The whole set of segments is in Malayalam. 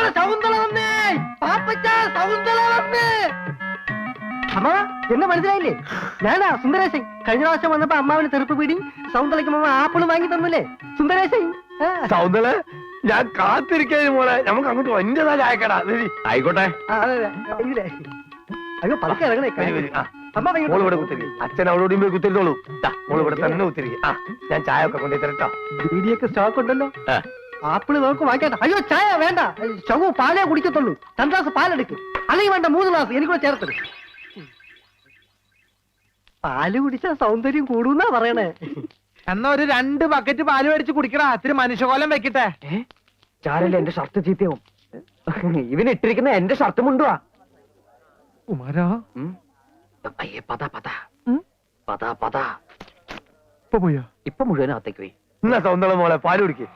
നമ്മളെ ശകുന്തള വന്നേ, പാപ്പച്ച ശകുന്തള വന്നേ. അമ്മ എന്നെ മനസ്സിലായില്ലേ? ഞാനാ സുന്ദരേശൻ. കഴിഞ്ഞ പ്രാവശ്യം വന്നപ്പോ അമ്മാവിന് തെറുപ്പ് പിടി, സൗന്ദര്യക്ക് അമ്മ ആപ്പിള് വാങ്ങി തന്നില്ലേ സുന്ദരേശൻ. സൗന്ദര്യ ഞാൻ കാത്തിരിക്കുന്നു മോളെ, നമുക്ക് അങ്ങോട്ട് വന്റേതാ ചായക്കടാ. ആയിക്കോട്ടെ. അയ്യോ പതുക്കെ ഇറങ്ങണേ. മോള് ഇവിടെ കുത്തിരി, അച്ഛൻ അവളോട് പോയി കുത്തിരിത്തോളൂ. മോള് ഇവിടെ തന്നെ കുത്തിരി. ഞാൻ ചായ ഒക്കെ കൊണ്ടു തരട്ടോ. ബീഡിയൊക്കെ സ്റ്റോക്ക് ഉണ്ടല്ലോ. ആപ്പിള് നമുക്ക് വാങ്ങിക്കണ്ട. അയ്യോ ചായ വേണ്ട, ശവു പാലേ കുടിക്കത്തുള്ളൂ. 2 ഗ്ലാസ് പാലെടുക്ക്, അല്ലെങ്കിൽ വേണ്ട 3 ഗ്ലാസ് എനിക്കൂടെ ചേർത്തത്. പാല് കുടിച്ചാൽ സൗന്ദര്യം കൂടുന്നാ പറയണേ. എന്നാ ഒരു 2 ബക്കറ്റ് പാല് മേടിച്ച് കുടിക്കടാ, ഇത്തിരി മനുഷ്യകോലം വെക്കട്ടെ. ചാരല്ലേ എന്റെ ഷർട്ട് ചീത്തയാവും. ഇവനിട്ടിരിക്കുന്ന എന്റെ ഷർട്ട് മുണ്ടുവാ. കുമാരാ ഇപ്പൊ മുഴുവനകത്തേക്ക് പോയി. എന്നാ സൗന്ദര്യ മോളെ പാല് കുടിക്ക്.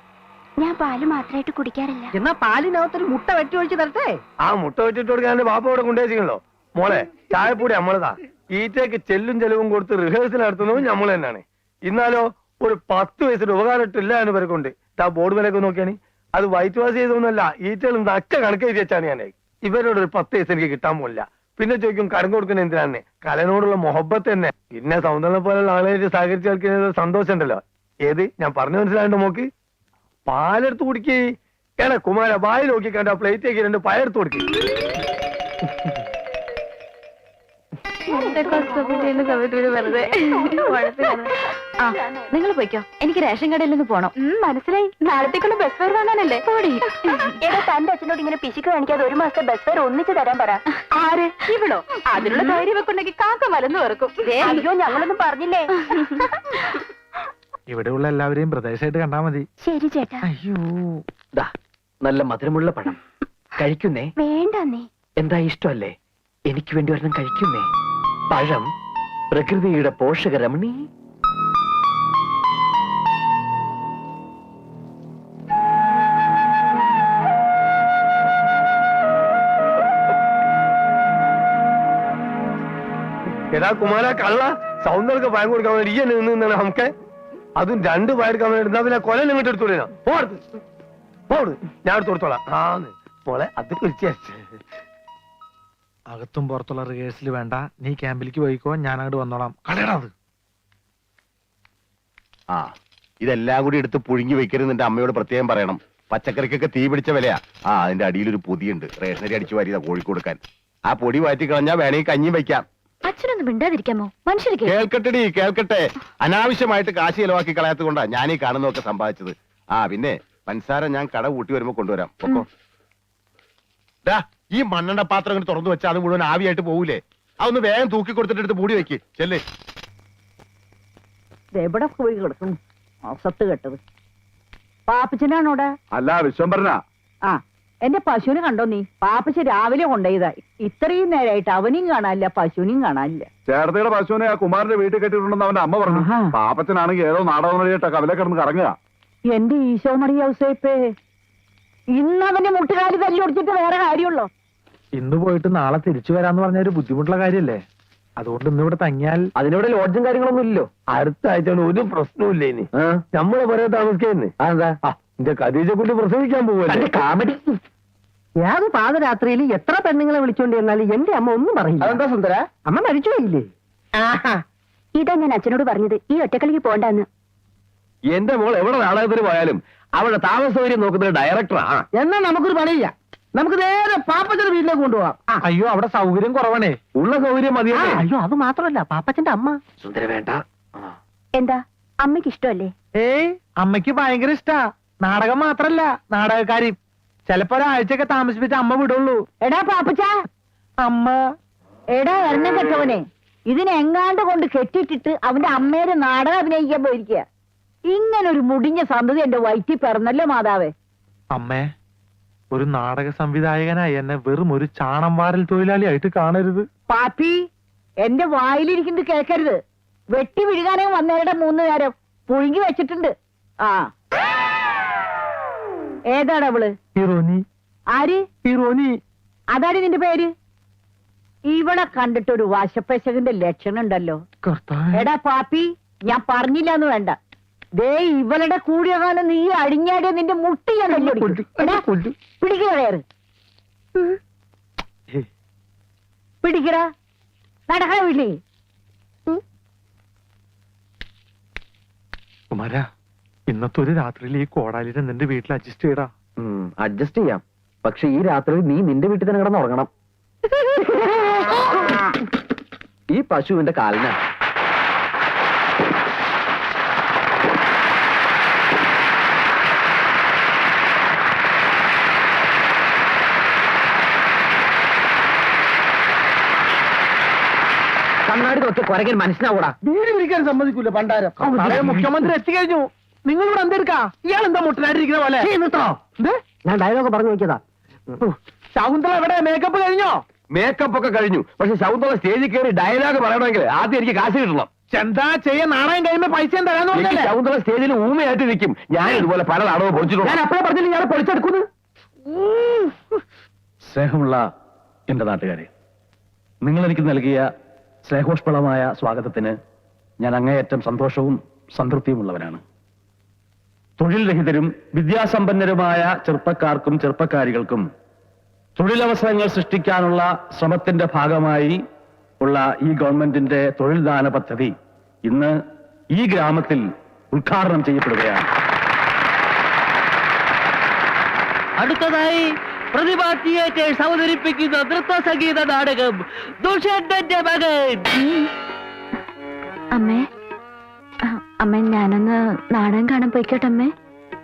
ഞാൻ പാല് മാത്രമായിട്ട് കുടിക്കാറില്ല. എന്നാ പാലിനകത്തൊരു മുട്ട വെട്ടി ഒഴിച്ച് തരട്ടെ. ആ മുട്ട വെച്ചിട്ട് കൊടുക്കാൻ ബാപ്പ ഇവിടെ കൊണ്ടുവച്ചിട്ടുണ്ടല്ലോ. മോളെ ചായപ്പൊടി നമ്മളതാ. ഈറ്റയ്ക്ക് ചെല്ലും ചെലവും കൊടുത്ത് റിഹേഴ്സൽ നടത്തുന്നതും നമ്മൾ തന്നെയാണ്. ഇന്നാലോ ഒരു 10 വയസ്സിന് ഉപകാരമില്ല എന്ന് പേർക്കുണ്ട്. ആ ബോർഡ് വിലയൊക്കെ നോക്കിയാണ്. അത് വൈറ്റ് വാഷ് ചെയ്തൊന്നുമല്ല, ഈറ്റകളും നക്ക കണക്ക് എഴുതി വെച്ചാണ് ഞാൻ. ഇവരോട് ഒരു 10 വയസ്സ് എനിക്ക് കിട്ടാൻ പോലില്ല. പിന്നെ ചോദിക്കും കരം കൊടുക്കുന്ന എന്തിനാണ്? കലനോടുള്ള മൊഹബത്ത് തന്നെ. പിന്നെ സൗന്ദര്യം പോലുള്ള ആളുകളായിട്ട് സഹകരിച്ച് കളിക്കുന്നത് സന്തോഷം ഉണ്ടല്ലോ. ഏത് ഞാൻ പറഞ്ഞു മനസ്സിലായിട്ട് നോക്ക്. പാലെടുത്ത് കുടിക്കേ. ഏടാ കുമാര വായി നോക്കി കണ്ട പ്ലേറ്റേക്ക് 2 പയർത്ത് കൊടുക്കേ. നിങ്ങൾ പോയിക്കോ, എനിക്ക് റേഷൻ കടയിൽ നിന്ന് പോണം. മനസ്സിലായി, നാളത്തേക്കുള്ള ബസ് ഫെയർ വാങ്ങാനല്ലേ. ഏതാ തന്റെ അച്ഛനോട് ഇങ്ങനെ പിശുക്ക് കാണിക്കാതെ 1 മാസത്തെ ബസ് ഫെയർ ഒന്നിച്ച് തരാൻ പറ. ആര്? ഇവിടോ? അതിനുള്ള ധൈര്യം വെക്കുണ്ടെങ്കിൽ കാക്ക മലന്ന് വെറുക്കും. അയ്യോ ഞങ്ങളൊന്നും പറഞ്ഞില്ലേ. ഇവിടെയുള്ള എല്ലാവരെയും പ്രദേശമായിട്ട് കണ്ടാ മതി. ശരി ചേട്ടാ. അയ്യോ നല്ല മധുരമുള്ള പഴം കഴിക്കുന്നേ. വേണ്ടേ? എന്താ ഇഷ്ടമല്ലേ? എനിക്ക് വേണ്ടി ഒരെണ്ണം കഴിക്കുന്നേ. പഴം പ്രകൃതിയുടെ പോഷകരമണി. എടാ കുമാര കള്ള, സൗന്ദര്യ പയം കൊടുക്കാൻ വേണ്ടി ഈ നിന്നാണ് നമുക്ക്. അതും 2 പയർക്കാൻ വേണ്ടി എടുത്താ പിന്നെ കൊല ഇങ്ങോട്ട് എടുത്തോളൂ. ഞാൻ എടുത്ത് കൊടുത്തോളാം. മോളെ അത് കുറിച്ച് അകത്തും പുറത്തുള്ള റിഹേഴ്സൽ വേണ്ട, നീ ക്യാമ്പിലേക്ക് പോയിക്കോ, ഞാൻ അങ്ങോട്ട് വന്നോളാം. കളയണത്. ഇതെല്ലാം കൂടി എടുത്ത് പുഴുങ്ങി വെക്കരുത്. നിന്റെ അമ്മയോട് പ്രത്യേകം പറയണം. പച്ചക്കറിക്കൊക്കെ തീ പിടിച്ച വിലയാ. അതിന്റെ അടിയിലൊരു പൊതിയുണ്ട്, റേഷനരി അടിച്ചു വാരിയതാ കോഴിക്ക് കൊടുക്കാൻ. ആ പൊടി മാറ്റി കളഞ്ഞാ വേണമെങ്കിൽ കഞ്ഞിയും വെക്കാം. അച്ഛനൊന്നും മിണ്ടാതിരിക്കാമോ? മനുഷ്യർ കേൾക്കട്ടെടി കേൾക്കട്ടെ. അനാവശ്യമായിട്ട് കാശ് ചെലവാക്കി കളയാത്തത് കൊണ്ടാ ഞാൻ ഈ കാണുന്നതൊക്കെ സമ്പാദിച്ചത്. പിന്നെ പഞ്ചസാര ഞാൻ കട കൂട്ടി വരുമ്പോ കൊണ്ടുവരാം. പൊക്കോ. ഈ മണ്ണെണ്ണ പാത്രം ഇങ്ങനെ തുറന്നു വെച്ചാൽ അത് മുഴുവൻ ആവിയായിട്ട് പോകൂലേ? അതൊന്ന് വേഗം തൂക്കി കൊടുത്തിട്ട് എടുത്ത് മൂടി വെക്ക്. ചെല്ലേ. എവിടെ പോയി കിടക്കുന്നു അസത്ത് കെട്ടത്? പാപ്പച്ചനാണോടെ? അല്ല വിശ്വംഭരന. എന്റെ പശുവിനെ കണ്ടോ നീ? പാപ്പച്ച രാവിലെ കൊണ്ടുപോയതാ. ഇത്രയും നേരമായിട്ട് അവനെയും കാണാനില്ല, പശുവിനെയും കാണാനില്ല. ചേർത്തയുടെ പശുവിനെ ആ കുമാരന്റെ വീട്ടിൽ കെട്ടിയിട്ടുണ്ടെന്ന് അവന്റെ അമ്മ പറഞ്ഞു. പാപ്പച്ചനാണെങ്കിൽ ഏതോ നാടകം വഴിയായിട്ട് കവല കിടന്ന് കറങ്ങുക. എന്റെ ഈശോ മറിയ ഔസേപ്പേ, ഇന്ന് അവന്റെ മുട്ടുകാലി തല്ലി ഒടിച്ചിട്ട് വേറെ കാര്യമുള്ളോ? ഇന്ന് പോയിട്ട് നാളെ തിരിച്ചു വരാന്ന് പറഞ്ഞ ഒരു ബുദ്ധിമുട്ടുള്ള കാര്യല്ലേ. അതുകൊണ്ട് ഇന്നിവിടെ തങ്ങിയാൽ അതിനിവിടെ ലോഡ്ജും കാര്യങ്ങളൊന്നും ഇല്ലല്ലോ. അടുത്ത ആഴ്ച ഒരു പ്രശ്നവും ഇല്ല. ഇനി നമ്മളെ പറയാൻ താമസിക്കുന്നേ. അതെന്താ? എന്റെ ഖദീജ കുട്ടി പ്രസവിക്കാൻ പോവല്ലേ. കാമഡി. ഏത് പാതരാത്രിയിൽ എത്ര പെണ്ണുങ്ങളെ വിളിച്ചോണ്ട് ചെന്നാലും എന്റെ അമ്മ ഒന്നും പറയില്ല. അതെന്താ സുന്ദര? അമ്മ മരിച്ചു പോയില്ലേ? ഇതാ ഞാൻ അച്ഛനോട് പറഞ്ഞത്, ഈ ഒറ്റക്കളിക്ക് പോണ്ടെന്ന്. എന്റെ മോൾ എവിടെ നാടകത്തിന് പോയാലും അവളുടെ താമസ സൗകര്യം നോക്കുന്നത് ഡയറക്ടറാ. എന്നാ നമുക്കൊരു പണിയില്ല, നമുക്ക് നേരെ പാപ്പച്ചന്റെ വീട്ടിലേക്ക് കൊണ്ടുപോവാം. അയ്യോ അവിടെ സൗകര്യം കുറവാണേ. ഉള്ള സൗകര്യം മതിയല്ലേ? അയ്യോ അത് മാത്രമല്ല, പാപ്പച്ചന്റെ അമ്മ. സുന്ദര വേണ്ട. എന്താ അമ്മയ്ക്ക് ഇഷ്ടമല്ലേ? അമ്മയ്ക്ക് ഭയങ്കര ഇഷ്ടാ. നാടകം മാത്രല്ല, നാടകക്കാരി. ചിലപ്പോ ഒരാഴ്ചയൊക്കെ താമസിപ്പിച്ച അമ്മ വിടുള്ളൂ. എടാ പാപ്പച്ച, അമ്മ. എടാ എണ്ണ കെട്ടവനെ, ഇതിനെങ്ങാണ്ട് കൊണ്ട് കെട്ടിട്ടിട്ട് അവന്റെ അമ്മേരെ നാടകം അഭിനയിക്കാൻ പോയിരിക്കുക. ഇങ്ങനൊരു മുടിഞ്ഞ സന്തതി എന്റെ വയറ്റിൽ പിറന്നല്ലോ മാതാവേ. അമ്മേ, ഒരു നാടക സംവിധായകനായി എന്നെ വെറും ഒരു ചാണം വാരൽ തൊഴിലാളിയായിട്ട് കാണരുത്. പാപ്പി, എന്റെ വായിലിരിക്കുന്നത് കേൾക്കരുത്. വെട്ടി വിഴുകാനേ വന്നവരുടെ 3 നേരം പുഴുങ്ങി വെച്ചിട്ടുണ്ട്. ഏതാണ് അവള്? ഹീറോനി. ആര്? ഹീറോനി. അതാണ് നിന്റെ പേര്? ഇവളെ കണ്ടിട്ടൊരു വാശപ്പശകന്റെ ലക്ഷണം ഉണ്ടല്ലോ. എടാ പാപ്പി, ഞാൻ പറഞ്ഞില്ലാന്ന് വേണ്ട. ദേ ഇവളുടെ കൂടിയ കാലം നീ അടിഞ്ഞാടിയ നിന്റെ മുട്ടി ഞാൻ പിടിക്കുക. പിടിക്കടാ, നടക്കണ വീട്ടിൽ. കുമാര, ഇന്നത്തെ ഒരു രാത്രിയിൽ ഈ കോടാലിനെ നിന്റെ വീട്ടിൽ അഡ്ജസ്റ്റ് ചെയ്യടാ. അഡ്ജസ്റ്റ് ചെയ്യാം, പക്ഷെ ഈ രാത്രി നീ നിന്റെ വീട്ടിൽ തന്നെ കിടന്നുറങ്ങണം. ഈ പശുവിന്റെ കാലിന കണ്ണാടി നോക്കി കുരകൻ മനസ്സിലാവൂടാ. വീട് പിടിക്കാൻ സമ്മതിക്കൂല പണ്ടാരം. മുഖ്യമന്ത്രി എത്തിക്കഴിഞ്ഞു. നിങ്ങൾ ഇവിടെ എന്തെടുക്കാ? ഇയാൾ എന്താ മുട്ടനായിട്ടിരിക്കുന്ന പോലെ? ഞാൻ ഡയലോഗ് പറഞ്ഞു നോക്കിയതാ. ശകുന്തള എവിടെ? മേക്കപ്പ് കഴിഞ്ഞോ? മേക്കപ്പ് ഒക്കെ കഴിഞ്ഞു. പക്ഷെ ശകുന്തള സ്റ്റേജിൽ കയറി ഡയലോഗ് പറയണമെങ്കിൽ ആദ്യം എനിക്ക് കാശ് കിട്ടണം. എന്താ ചെയ്യാൻ? നാണയം കഴിയുമ്പോ പൈസ തരാന്ന് എനിക്ക് പറഞ്ഞല്ലേ? ശകുന്തള സ്റ്റേജിൽ ഊമയായിട്ട് നിൽക്കും. ഞാൻ ഇതുപോലെ പല നാടകവും പൊളിച്ചിട്ടുണ്ട്. ഞാൻ അപ്പഴേ പറഞ്ഞില്ല ഇയാളെ പൊളിച്ചെടുക്കുന്നു. സ്നേഹമുള്ള എന്റെ നാട്ടുകാരെ, നിങ്ങൾ എനിക്ക് നൽകിയ സ്നേഹോഷ്പളമായ സ്വാഗതത്തിന് ഞാൻ അങ്ങേയറ്റം സന്തോഷവും സംതൃപ്തിയുമുള്ളവനാണ്. തൊഴിൽ രഹിതരും വിദ്യാസമ്പന്നരുമായ ചെറുപ്പക്കാർക്കും ചെറുപ്പക്കാരികൾക്കും തൊഴിലവസരങ്ങൾ സൃഷ്ടിക്കാനുള്ള ശ്രമത്തിന്റെ ഭാഗമായി ഉള്ള ഈ ഗവൺമെന്റിന്റെ തൊഴിൽ ദാന പദ്ധതി ഇന്ന് ഈ ഗ്രാമത്തിൽ ഉദ്ഘാടനം ചെയ്യപ്പെടുകയാണ്. അടുത്തതായി പ്രതിഭാ തിയേറ്റേഴ്സ് അവതരിപ്പിക്കുന്ന നൃത്ത സംഗീത നാടകം ദുഷ്യന്തന്റെ മകൻ. അമ്മേ, അമ്മ ഞാനൊന്ന് നാടകം കാണാൻ പോയിക്കോട്ടെ അമ്മേ.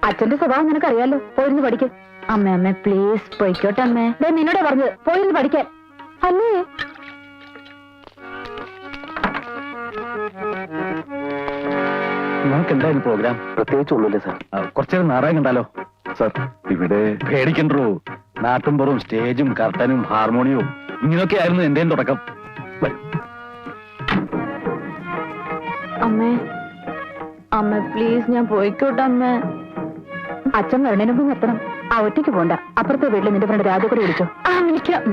അച്ഛന്റെ സ്വഭാവം നിനക്കറിയാലോ, പോയിരുന്നു പഠിക്ക്. അമ്മ അമ്മ പ്ലീസ് പോയിക്കോട്ടെ അമ്മേ. നിന്നോടെ പറഞ്ഞത് പോയിരുന്നു പഠിക്കാൻ അല്ലേ? നമുക്ക് എന്തായാലും പ്രോഗ്രാം പ്രത്യേകിച്ച് ഒന്നുമില്ല സാർ. കുറച്ചേരം നാടകം കണ്ടാലോ? സാർ, ഇവിടെ പേടിക്കണ്ടോ. നാട്ടുംപുറവും സ്റ്റേജും കർട്ടനും ഹാർമോണിയവും ഇങ്ങനെയൊക്കെ ആയിരുന്നു എന്റെയും തുടക്കം. അമ്മേ അമ്മ പ്ലീസ് ഞാൻ പോയിക്കോട്ടെ അമ്മേ. അച്ഛൻ വരണേന് മുമ്പ് എത്തണം. ആ ഒറ്റയ്ക്ക് പോണ്ട. അപ്പുറത്തെ വീട്ടിൽ നിന്റെ ഫ്രണ്ട് രാജ കൂടി വിളിച്ചോ. ആ വിളിക്കാം.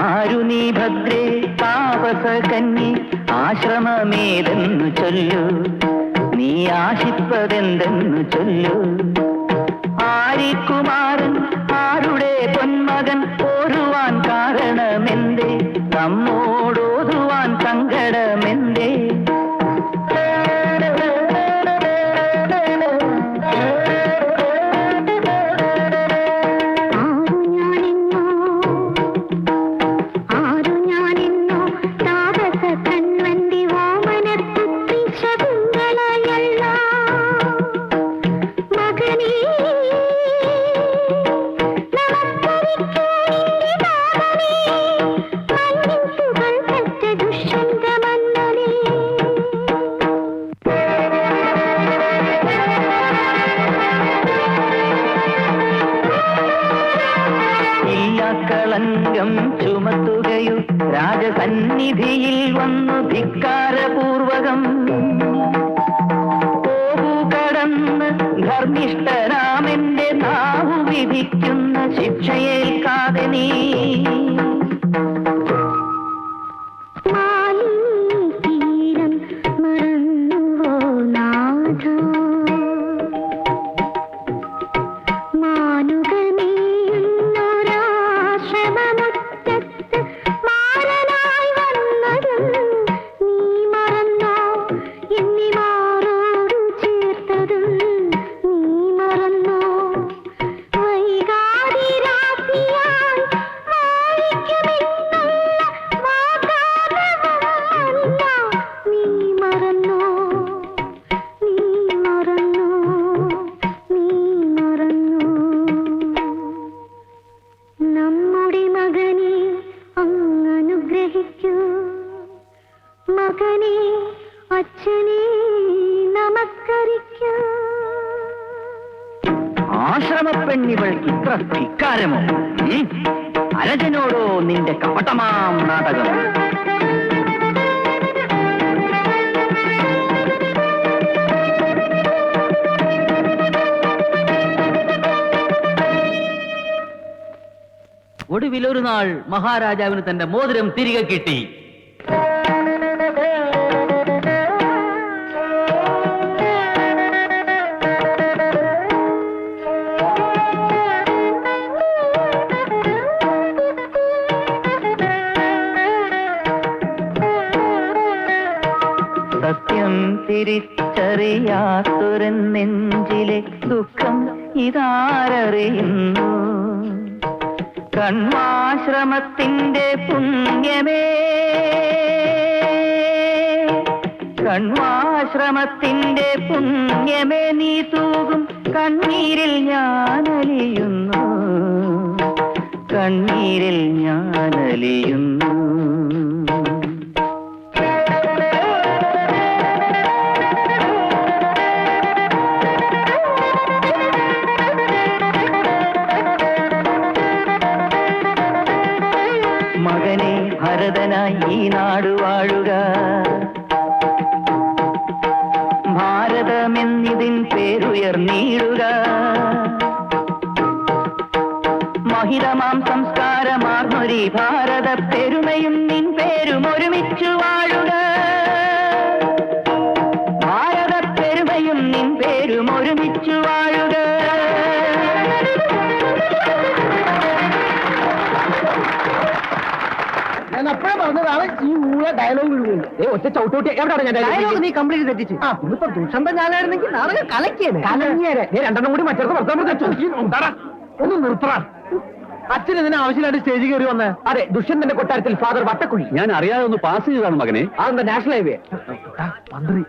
ആരു നീ ഭദ്രേ താപസ കന്നി ആശ്രമമേതെന്നു ചൊല്ലു, നീ ആശിപ്പതെന്തെന്നു ചൊല്ലു. ആര്യകുമാരൻ ആരുടെ പൊന്മകൻ ഓരുവാൻ കാരണമെന്തേ, നമ്മോടോതുവാൻ സങ്കടമെന്തേ. കളങ്കം ചുമത്തുകയോ രാജസന്നിധിയിൽ വന്നു ധിക്കാരപൂർവകം പോകു കടന്ന് ധർമ്മിഷ്ഠരാമെന്റെ നാവു വിധിക്കുന്ന ശിക്ഷയേൽക്കാതെ നീ. ആശ്രമപ്പെണ്ണിവൾക്ക് ഇത്ര ധിക്കാരമോ? അരജനോടോ നിന്റെ കപടമാം നാടകം. ഒടുവിലൊരു നാൾ മഹാരാജാവിന് തന്റെ മോതിരം തിരികെ കിട്ടി. സത്യം തിരിച്ചറിയാത്തൊരു നെഞ്ചിലെ ദുഃഖം ഇതാരറിയുന്നു. കണ്വാശ്രമത്തിന്റെ പുണ്യമേ, കണ്വാശ്രമത്തിന്റെ പുണ്യമേ, നീ തൂകും കണ്ണീരിൽ ഞാനലിയുന്നു, കണ്ണീരിൽ ഞാനലിയുന്നു. മകനെ ഭരതനായി ഈ നാട് വാഴുക, ഭാരതമെന്നിതിൻ പേരുയർന്നീടുക. മഹിതമാം സംസ്കാരമാർന്നൊരി ഭാരത പെരുമയും നിൻ പേരും ഒരുമിച്ചു വാഴുക, ഭാരത പെരുമയും നിൻ പേരും ഒരുമിച്ചു വാഴുക. ഞാൻ അപ്പോഴേ പറഞ്ഞതാണ് ഈ ഊള ഡയലോഗ് ഒറ്റ ചവിട്ടോട്ടി ഡയലോഗ് നീ കംപ്ലീറ്റ് തെറ്റിച്ച്. ഇന്നിപ്പോ ദുഷന്തം ഞാനായിരുന്നെങ്കിൽ നാളെ കലക്കിയേനെ. രണ്ടെണ്ണം കൂടി മറ്റേ ഒന്ന് നിർത്തറ. അച്ഛൻ ഇതിന് ആവശ്യമായിട്ട് സ്റ്റേജിൽ കയറി വന്നേ. അതെ, ദുഷ്യന്തന്റെ കൊട്ടാരത്തിൽ ഫാദർ വട്ടക്കുഴി. ഞാൻ അറിയാതെ ഒന്ന് പാസ് ചെയ്തതാണ് മകനെ. അതെന്താ നാഷണൽ ഹൈവേ? മന്ത്രി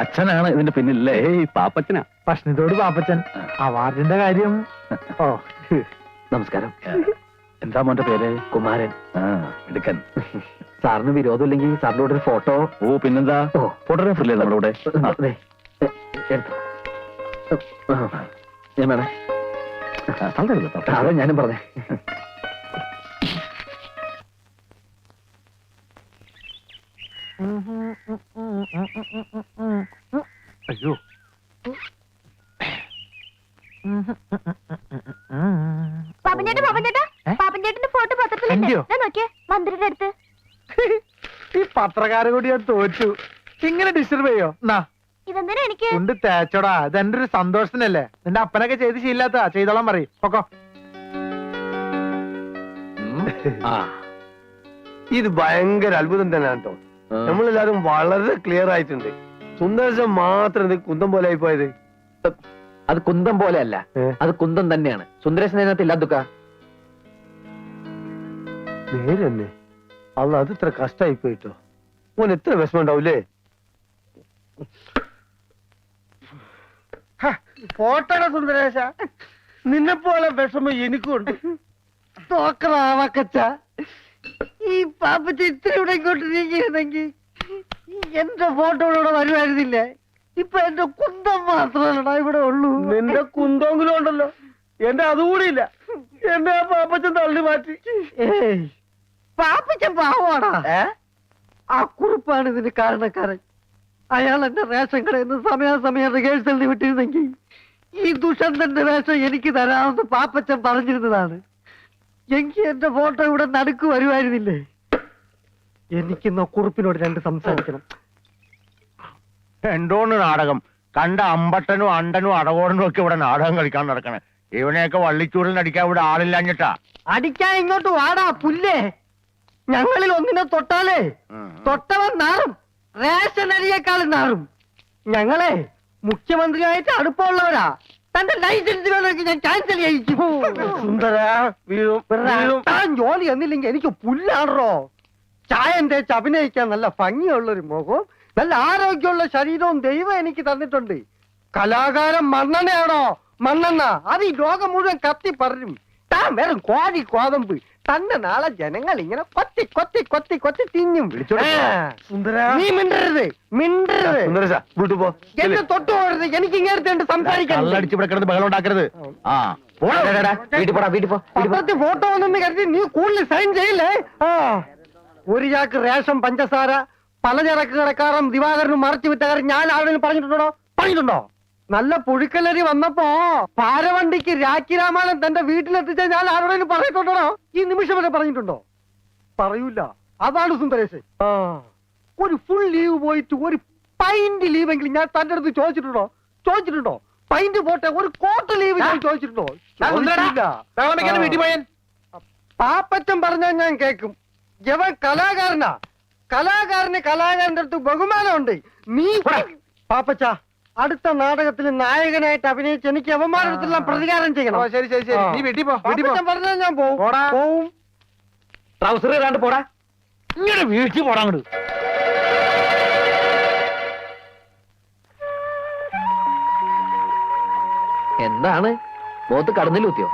അച്ഛനാണ് ഇതിന്റെ പിന്നിലല്ലേ? പാപ്പച്ചനാ. ഭക്ഷണത്തോട് പാപ്പച്ചൻ. അവാർഡിന്റെ കാര്യം. ഓ നമസ്കാരം. എന്താ മോന്റെ പേര്? കുമാരൻ. എടുക്കൻ. സാറിന് വിരോധമില്ലെങ്കിൽ സാറിന്റെ കൂടെ ഒരു ഫോട്ടോ. ഓ പിന്നെന്താ, ഫോട്ടോഗ്രാഫർ ഇല്ലേ നമ്മുടെ കൂടെ? ഞാൻ വേണേ. അതാ ഞാനും പറഞ്ഞേ. അയ്യോ, പാപ്പൻചേട്ടന്റെ ഫോട്ടോ പത്രത്തിലുണ്ട്. എന്റെയോ? നോക്കിയേ, മന്ത്രിയുടെ അടുത്ത്. ഈ പത്രക്കാരെ കൂടി ഞാൻ തോറ്റു. ഇങ്ങനെ ഡിസ്റ്റർബ് ചെയ്യോ? എന്നാ ഇതെന്തിനാ എനിക്ക്? കൊണ്ട് തേച്ചോടാ. ഇത് എന്റെ ഒരു സന്തോഷത്തിനല്ലേ. നിന്റെ അപ്പനൊക്കെ ചെയ്ത് ശീലാത്ത ചെയ്തോളാൻ പറയും. പൊക്കോ. ഇത് ഭയങ്കര അത്ഭുതം തന്നെയാണ് കേട്ടോ. നമ്മളെല്ലാരും വളരെ ക്ലിയർ ആയിട്ടുണ്ട്. സുന്ദരശം മാത്രം ഇത് കുന്തം പോലെ ആയി പോയത്. അത് കുന്തം പോലെ അല്ല, അത് കുന്തം തന്നെയാണ്. സുന്ദരേശൻ അതിനകത്ത് ഇല്ലാതുക്ക. നേരെ തന്നെ. അത് ഇത്ര കഷ്ടായി പോയിട്ടോ. ഓൻ എത്ര വിഷമം ഉണ്ടാവൂലേ? ഫോട്ടോയുടെ സുന്ദരേശ, നിന്നെ പോലെ വിഷമം എനിക്കുണ്ട്. തോക്കറാവക്കച്ച, ഈ പാപ്പച്ച ഇത്തിരി ഇവിടെ ഇങ്ങോട്ട് നീങ്ങിയിരുന്നെങ്കിൽ എന്റെ ഫോട്ടോയിലൂടെ വരുമായിരുന്നില്ലേ? ഇപ്പൊ എന്റെ കുന്തം മാത്രമല്ലടാ ഇവിടെ ഉള്ളൂ. നിന്റെ കുന്തെങ്കിലും ഉണ്ടല്ലോ, എന്റെ അതുകൂടിയില്ല. എന്റെ ആ പാപ്പച്ചൻ തള്ളി മാറ്റി. ഏയ്, പാപ്പച്ചൻ പാവാടാ. ആ കുറിപ്പാണ് ഇതിന് കാരണക്കാരൻ. അയാൾ എന്റെ റേഷൻ കടയിൽ നിന്ന് സമയാസമയം റിഹേഴ്സലിന് വിട്ടിരുന്നെങ്കിൽ ഈ ദുഷന്തന്റെ വേഷം എനിക്ക് തരാമെന്ന് പാപ്പച്ചൻ പറഞ്ഞിരുന്നതാണ്. എങ്കിൽ എന്റെ ഫോട്ടോ ഇവിടെ നടുക്ക് വരുമായിരുന്നില്ലേ? എനിക്കിന്ന് കുറിപ്പിനോട് രണ്ട് സംസാരിക്കണം. എന്തോന്ന് നാടകം? കണ്ട അമ്പട്ടനും അണ്ടനും അടകോടനും ഒക്കെ ഇവിടെ നാടകം കളിക്കാൻ നടക്കണേ. ഇവനെയൊക്കെ വള്ളിച്ചൂടിൽ അടിക്കാൻ ഇവിടെ ആളില്ലാഞ്ഞിട്ടാ. അടിക്കാൻ ഇങ്ങോട്ട് വാടാ പുല്ലേ. ഞങ്ങളിൽ ഒന്നിനെ തൊട്ടാലേ തൊട്ടവൻ നാറും, റേഷൻ അരിയേക്കാളും നാറും. ഞങ്ങളെ മുഖ്യമന്ത്രിയായിട്ട് അടുപ്പമുള്ളവരാ. തന്റെ ലൈസൻസ് വേണമെങ്കിൽ ഞാൻ ക്യാൻസൽ ചെയ്യിക്കും. സുന്ദര താൻ ജോലി എന്നില്ലെങ്കിൽ എനിക്ക് പുല്ലാണോ. ചായം തേച്ച് അഭിനയിക്കാൻ നല്ല ഭംഗിയുള്ളൊരു മുഖവും നല്ല ആരോഗ്യമുള്ള ശരീരവും ദൈവം എനിക്ക് തന്നിട്ടുണ്ട്. കലാകാരൻ മണ്ണെണ്ണയാണോ? മണ്ണെണ്ണ അത് ഈ ലോകം മുഴുവൻ കത്തി പറയും. താൻ വെറും കോഴി കോതമ്പ്. തന്നെ നാളെ ജനങ്ങൾ ഇങ്ങനെ കൊത്തി കൊത്തി കൊത്തി കൊത്തി തിന്നും. നീ മിണ്ടരുത്, മിണ്ടരുത്. സുന്ദരശ വീട്ടു പോ. എന്നെ തൊട്ടു പോകരുത്. എനിക്ക് ഇങ്ങനത്തെ സംസാരിക്കാൻ. ഇവിടെ കിടന്ന് ബഹളം ഉണ്ടാക്കരുത്. പത്രത്തിൽ ഫോട്ടോ വന്നെന്ന് കരുതി നീ കൂടുതൽ സൈൻ ചെയ്യില്ലേ? ഒരു ചാക്ക് റേഷൻ പഞ്ചസാര പലചരക്ക് കടക്കാരൻ ദിവാകരനും മറച്ചു വിറ്റ കാര്യം ഞാൻ ആരെങ്കിലും പറഞ്ഞിട്ടുണ്ടോ? പറഞ്ഞിട്ടുണ്ടോ? നല്ല പുഴുക്കലരി വന്നപ്പോ പാരവണ്ടിക്ക് രാഖി രാമായണൻ തന്റെ വീട്ടിലെത്തിച്ച ഞാൻ ആരോടെങ്കിലും പറഞ്ഞിട്ടുണ്ടോ? ഈ നിമിഷം വരെ പറഞ്ഞിട്ടുണ്ടോ? പറയൂല. അതാണ് സുന്ദരേശൻ. ഒരു ഫുൾ ലീവ് പോയിട്ട് ഒരു പൈന്റ് ലീവെങ്കിലും ഞാൻ തന്റെ അടുത്ത് ചോദിച്ചിട്ടുണ്ടോ? ചോദിച്ചിട്ടുണ്ടോ? പൈന്റ് പോട്ടെ, ഒരു ക്വാർട്ടർ ലീവ് ഞാൻ ചോദിച്ചിട്ടുണ്ടോ? വീട്ടിൽ പോയാൻ പാപ്പച്ചൻ പറഞ്ഞാൽ ഞാൻ കേൾക്കും. ജവൻ കലാകാരനാ. കലാകാരന് കലാകാരന്റെ അടുത്ത് ബഹുമാനമുണ്ട്. നീ പാപ്പച്ച അടുത്ത നാടകത്തിൽ നായകനായിട്ട് അഭിനയിച്ച് എനിക്ക് അവമാനത്തിലെല്ലാം പ്രതികാരം ചെയ്യണം. ശരി ശരി ശരി, നീ വീട്ടിൽ പോ, വീട്ടിൽ പോ. പാപ്പച്ചൻ പറഞ്ഞാൽ ഞാൻ പോവും. പോടാ. പോവും. ട്രൗസർ ഇടാണ്ട് പോടാ, ഇങ്ങനെ വീഴ്ച പോടാ അങ്ങോട്ട്. എന്താണ് മുഖത്ത് കടന്നിലൂത്തിയോ?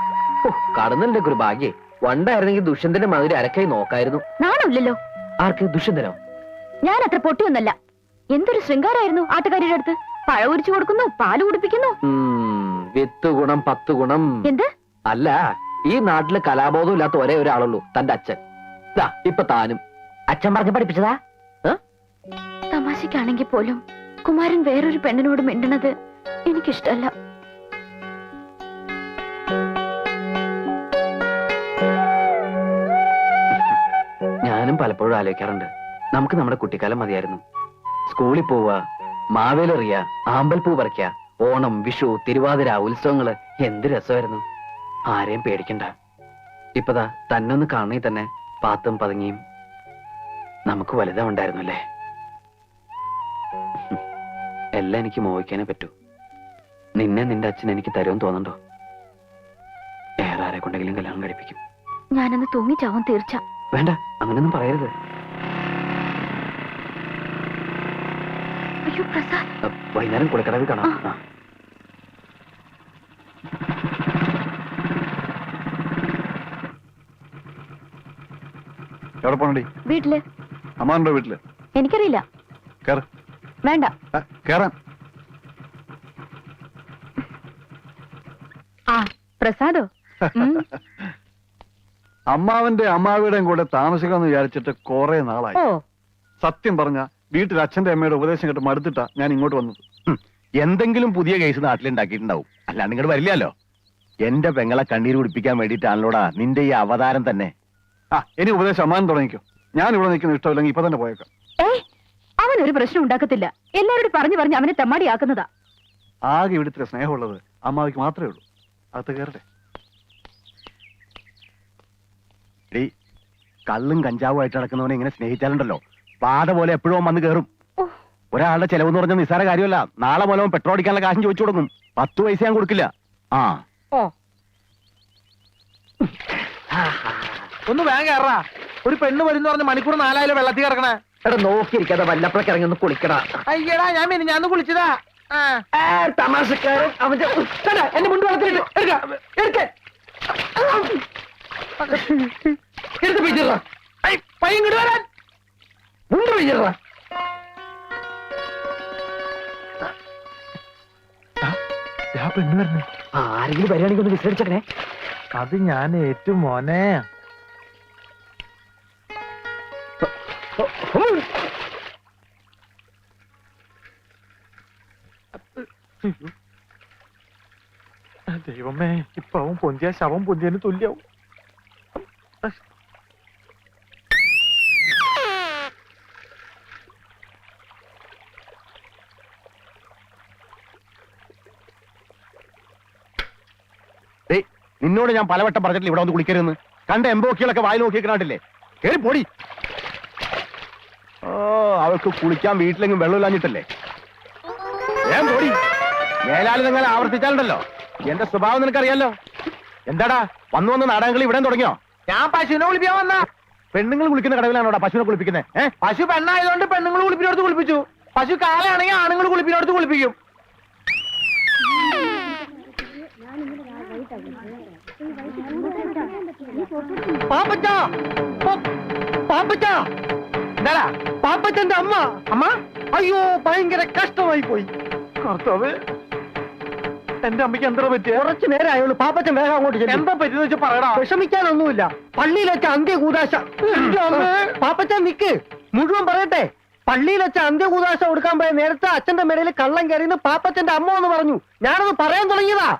കടന്നലിന്റെ ഒരു ഭാഗ്യേ. വണ്ടായിരുന്നെങ്കിൽ ദുഷ്യന്തന്റെ മാതിരി അരക്കായി നോക്കായിരുന്നു. നാണമില്ലല്ലോ. ആർക്ക്? ദുഷ്യന്തനോ? ഞാൻ അത്ര പൊട്ടിയൊന്നല്ല. എന്തൊരു ശൃംഗാരായിരുന്നു ആട്ടുകാരിയുടെ അടുത്ത്. പഴ ഉരിച്ചു കൊടുക്കുന്നു, പാല് കുടിപ്പിക്കുന്നു. വിത്ത് ഗുണം 10 ഗുണം. എന്ത്? അല്ല, ഈ നാട്ടില് കലാബോധം ഇല്ലാത്ത ഒരേ ഒരാളുള്ളൂ, തന്റെ അച്ഛൻ. ദാ ഇപ്പൊ താനും. അച്ഛൻ പറഞ്ഞ് പഠിപ്പിച്ചതാ? തമാശക്കാണെങ്കിൽ പോലും കുമാരൻ വേറൊരു പെണ്ണിനോട് മിണ്ടണത് എനിക്കിഷ്ടല്ല. ഞാനും പലപ്പോഴും ആലോചിക്കാറുണ്ട്, നമുക്ക് നമ്മുടെ കുട്ടിക്കാലം മതിയായിരുന്നു. സ്കൂളിൽ പോവുക, മാവേലെറിയ, ആമ്പൽപ്പൂ പറിക്കുക, ഓണം, വിഷു, തിരുവാതിര, ഉത്സവങ്ങള് എന്ത് രസമായിരുന്നു. ആരെയും പേടിക്കണ്ട. ഇപ്പതാ തന്നൊന്ന് കാണണേ തന്നെ പാത്തും പതുങ്ങിയും നമുക്ക് വലുതാവുണ്ടായിരുന്നു അല്ലേ? എല്ലാം എനിക്ക് മോഹിക്കാനേ പറ്റൂ. നിന്നെ നിന്റെ അച്ഛൻ എനിക്ക് തരുമെന്ന് തോന്നണ്ടോ? വേറെ ആരെ കൊണ്ടെങ്കിലും കല്യാണം കഴിപ്പിക്കും. ഞാനന്ന് തൂങ്ങിച്ചാവും തീർച്ച. വേണ്ട, അങ്ങനെയൊന്നും പറയരുത്. അയ്യോ പ്രസാദ്, വൈകുന്നേരം കുളക്കടവിൽ കാണാം. എവിടെ പോണടി? വീട്ടില്. അമ്മാണ്ടോ വീട്ടില്? എനിക്കറിയില്ല. കേറ്. വേണ്ട. കേറാൻ. ആ പ്രസാദോ? അമ്മാവന്റെ അമ്മാവിയുടെയും കൂടെ താമസിക്കാന്ന് വിചാരിച്ചിട്ട് കുറെ നാളായി. ഓ, സത്യം പറഞ്ഞ വീട്ടിൽ അച്ഛന്റെ അമ്മയുടെ ഉപദേശം കേട്ട് മടുത്തിട്ടാ ഞാൻ ഇങ്ങോട്ട് വന്നത്. എന്തെങ്കിലും പുതിയ കേസ് നാട്ടിലുണ്ടാക്കിയിട്ടുണ്ടാവും, അല്ലാണ്ട് ഇങ്ങോട്ട് വരില്ലല്ലോ. എന്റെ പെങ്ങളെ കണ്ണീര് കുടിപ്പിക്കാൻ വേണ്ടിയിട്ടാണല്ലോടാ നിന്റെ ഈ അവതാരം തന്നെ. ആ, ഇനി ഉപദേശം അമ്മാൻ തുടങ്ങിക്കോ. ഞാൻ ഇവിടെ നിൽക്കുന്ന ഇഷ്ടമില്ലെങ്കിൽ ഇപ്പൊ തന്നെ പോയേക്കാം. അവനൊരു പ്രശ്നം ഉണ്ടാക്കത്തില്ല. എല്ലാവരോടും പറഞ്ഞു പറഞ്ഞ് അവനെ തെമ്മാടിയാക്കുന്നതാ. ആകെ ഇവിടുത്തെ സ്നേഹമുള്ളത് അമ്മാവിക്ക് മാത്രമേ ഉള്ളൂ. അകത്ത് കയറട്ടെ. എടീ, കള്ളും കഞ്ചാവും ആയിട്ട് നടക്കുന്നവനെ ഇങ്ങനെ സ്നേഹിച്ചാലുണ്ടല്ലോ, പാത പോലെ എപ്പോഴും വന്ന് കയറും. ഒരാളുടെ ചെലവെന്ന് പറഞ്ഞ നിസ്സാര കാര്യമല്ല. നാളെ പോലെ പെട്രോൾ അടിക്കാനുള്ള കാശും ചോദിച്ചു കൊടുക്കും. 10 പൈസ ഞാൻ കൊടുക്കില്ല. ആ ഒന്ന് വേഗം കയറാ. ഒരു പെണ്ണ് വരുന്ന പറഞ്ഞ് മണിക്കൂർ 4 വെള്ളത്തിൽ കിടക്കണേ. എടാ നോക്കിയിരിക്കാതെ വല്ലപ്പോഴൊക്കെ ഇറങ്ങി ഒന്ന് കുളിക്കടാ. അയ്യടാ, ഞാൻ കുളിച്ചതാ. തമാശക്കാരൻ അവന്റെ എന്റെ മുണ്ട് വളർത്തിട്ട് എടുത്ത് പിടിച്ചിട. പയ്യൻ കിട വരാൻ മുണ്ട് പിടിച്ചിട. പെണ്ണ് വരുന്നേ. ആരെങ്കിലും വരികയാണെങ്കിൽ ഒന്ന് വിസരിച്ചേ. അത് ഞാൻ ഏറ്റു മോനെ. ദൈവമേ, ഇപ്പൊ അവൻ പൊന്തിയ ശവം പൊന്തിയതിന് തുല്യാവും. നിന്നോട് ഞാൻ പലവട്ടം പറഞ്ഞിട്ടില്ല ഇവിടെ വന്ന് കുളിക്കരുതെന്ന്. കണ്ട എംബോക്കികളൊക്കെ വായി നോക്കിക്കണാട്ടില്ലേ? കേറി പോടി. ഓ, അവൾക്ക് കുളിക്കാൻ വീട്ടിലെങ്കിലും വെള്ളമില്ലാഞ്ഞിട്ടല്ലേ? ഞാൻ പോടി. മേലാലി നിങ്ങൾ ആവർത്തിച്ചാലുണ്ടല്ലോ എന്റെ സ്വഭാവം നിനക്കറിയാലോ. എന്താടാ വന്ന് നാടകങ്ങൾ ഇവിടെ തുടങ്ങിയോ? ഞാൻ പശുവിനെ കുളിപ്പിക്കാൻ വന്ന. പെണ്ണുങ്ങൾ കുളിക്കുന്ന കടവിലാണോടാ പശുവിനെ കുളിപ്പിക്കുന്നത്? പശു പെണ്ണായതുകൊണ്ട് പെണ്ണുങ്ങൾ കുളിപ്പിനടുത്ത് കുളിപ്പിച്ചു. പശു കാലാണെങ്കിൽ ആണുങ്ങൾ കുളിപ്പിനടുത്ത് കുളിപ്പിക്കും. പാപ്പച്ചാ, പാപ്പച്ചാ, എന്താടാ? പാപ്പച്ചന്റെ അമ്മ. അമ്മ, അയ്യോ, ഭയങ്കര കഷ്ടമായി പോയി. കർത്താവ്, എന്റെ അമ്മയ്ക്ക് എന്താ പറ്റിയ? കുറച്ചു നേരം ആയുള്ളൂ. പാപ്പച്ചൻ വേഗം അങ്ങോട്ട് ചെല്ല്. എന്താ പറ്റിയെന്ന് വെച്ചാൽ പറയടാ. വിഷമിക്കാനൊന്നുമില്ല. പള്ളിയിൽ വെച്ച അന്ത്യകൂദാശ. പാപ്പച്ചൻ നിക്ക്, മുഴുവൻ പറയട്ടെ. പള്ളിയിൽ വെച്ച അന്ത്യകൂദാശ കൊടുക്കാൻ പോയ നേരത്തെ അച്ഛന്റെ മേടയിൽ കള്ളം കയറിയെന്ന് പാപ്പച്ചന്റെ അമ്മ എന്ന് പറഞ്ഞു. ഞാനത് പറയാൻ തുടങ്ങിയതാ.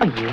അയ്യേ.